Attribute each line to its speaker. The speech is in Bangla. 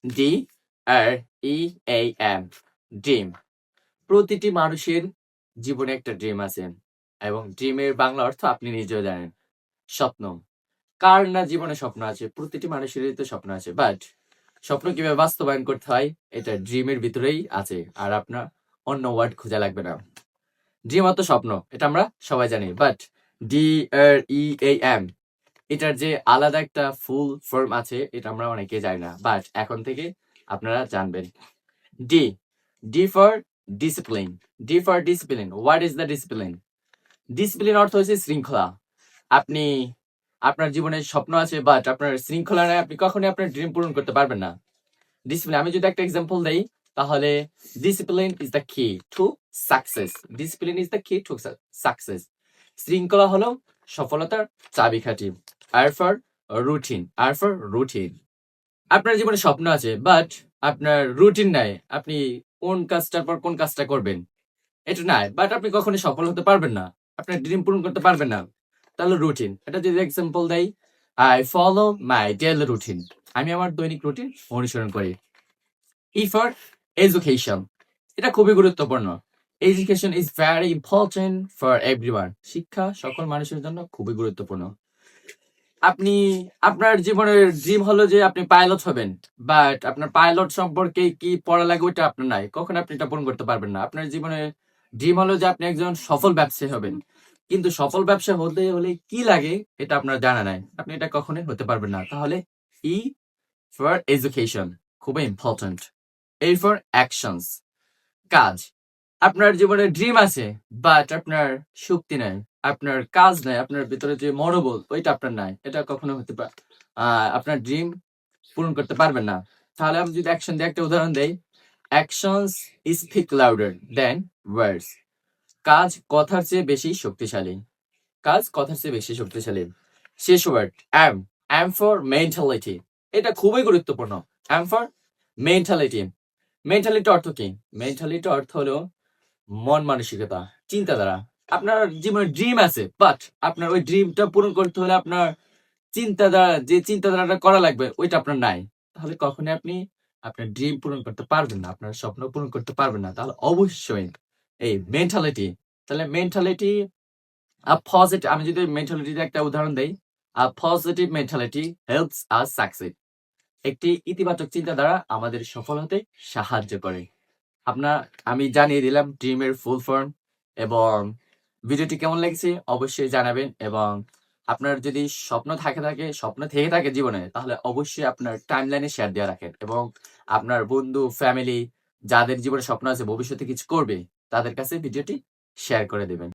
Speaker 1: DREAM dream. প্রতিটি মানুষের জীবনে একটা ড্রিম আছে এবং ড্রিমের বাংলা অর্থ আপনি নিজেও জানেন, স্বপ্ন। কার না জীবনে স্বপ্ন আছে? প্রতিটি মানুষেরই তো স্বপ্ন আছে, বাট স্বপ্ন কিভাবে বাস্তবায়ন করতে হয় এটা ড্রিমের ভিতরেই আছে, আর আপনার অন্য ওয়ার্ড খোঁজা লাগবে না। ড্রিম অর্থ স্বপ্ন, এটা আমরা সবাই জানি, বাট DREAM এটার যে আলাদা একটা ফুল ফর্ম আছে এটা আমরা অনেকে জানি না, বাট এখন থেকে আপনারা জানবেন। D D for discipline. D for discipline. What is the discipline? Discipline অর্থ হচ্ছে শৃঙ্খলা। আপনি আপনার জীবনে স্বপ্ন আছে, বাট আপনার শৃঙ্খলা নাই, আপনি কখনোই আপনার ড্রিম পূরণ করতে পারবেন না। ডিসিপ্লিন, আমি যদি একটা এক্সাম্পল দেই তাহলে discipline is the key to success. Discipline is the key to success. শৃঙ্খলা হলো সফলতার চাবিকাঠি। R for routine. R for routine. আপনার জীবনে স্বপ্ন আছে, বাট আপনার রুটিন নাই, আপনি কোন কাজটার পর কোন কাজটা করবেন এটা নাই, বাট আপনি কখনোই সফল হতে পারবেন না, আপনার ড্রিম পূরণ করতে পারবেন না। তাহলে রুটিন, এটা যদি এক্সাম্পল দেই, I follow my daily routine. আমি আমার দৈনিক রুটিন অনুসরণ করি। E for education. এটা খুবই গুরুত্বপূর্ণ। Education is very important for everyone. শিক্ষা সকল মানুষের জন্য খুবই গুরুত্বপূর্ণ। আপনি আপনার জীবনের ড্রিম হলো যে আপনি পাইলট হবেন, বাট আপনার পাইলট সম্পর্কে কি পড়া লাগে ওইটা আপনার নাই, কখন আপনি এটা পূরণ করতে পারবেন না। আপনার জীবনের ড্রিম হলো যে আপনি একজন সফল ব্যবসায়ী হবেন, কিন্তু সফল ব্যবসা হতে হলে কি লাগে এটা আপনার জানা নাই, আপনি এটা কখনোই হতে পারবেন না। তাহলে ই ফর এডুকেশন খুবই ইম্পর্টেন্ট। এ ফর অ্যাকশনস, কাজ। আপনার জীবনে ড্রিম আছে, বাট আপনার শক্তি নাই, আপনার কাজ নাই, আপনার ভিতরে যে মনোবল ওইটা আপনার নাই, এটা কখনো হতে পারে আপনার ড্রিম পূরণ করতে পারবেন না। তাহলে আমি যদি অ্যাকশন দিয়ে একটা উদাহরণ দেই, অ্যাকশনস স্পিক লাউডার দেন ওয়ার্ডস। কাজ কথার চেয়ে বেশি শক্তিশালী। কাজ কথার চেয়ে বেশি শক্তিশালী। শেষ ওয়ার্ড এম ফর মেন্টালিটি। এটা খুবই গুরুত্বপূর্ণ। M for mentality. মেন্টালিটি অর্থ কি? মেন্টালিটি অর্থ হলো মন মানসিকতা, চিন্তাধারা। আপনার জীবনে ড্রিম আছে, বাট আপনার ওই ড্রিমটা পূরণ করতে হলে আপনার চিন্তাধারা, যে চিন্তাধারাটা করা লাগবে ওইটা আপনার নাই, তাহলে কখনোই আপনি আপনার ড্রিম পূরণ করতে পারবেন না, আপনার স্বপ্ন পূরণ করতে পারবেন না। তাহলে অবশ্যই এই মেন্টালিটি। তাহলে মেন্টালিটি পজিটিভ, আমি যদি মেন্টালিটির একটা উদাহরণ দেই, positive mentality helps us succeed. একটি ইতিবাচক চিন্তাধারা আমাদের সফল হতে সাহায্য করে। আমি জানিয়ে দিলাম ড্রিমের ফুল ফর্ম, এবং ভিডিওটি কেমন লেগেছে অবশ্যই জানাবেন। এবং আপনার যদি স্বপ্ন থেকে থাকে জীবনে, তাহলে অবশ্যই আপনার টাইমলাইনে শেয়ার দিয়ে রাখেন, এবং আপনার বন্ধু ফ্যামিলি যাদের জীবনে স্বপ্ন আছে ভবিষ্যতে কিছু করবে তাদের কাছে ভিডিওটি শেয়ার করে দেবেন।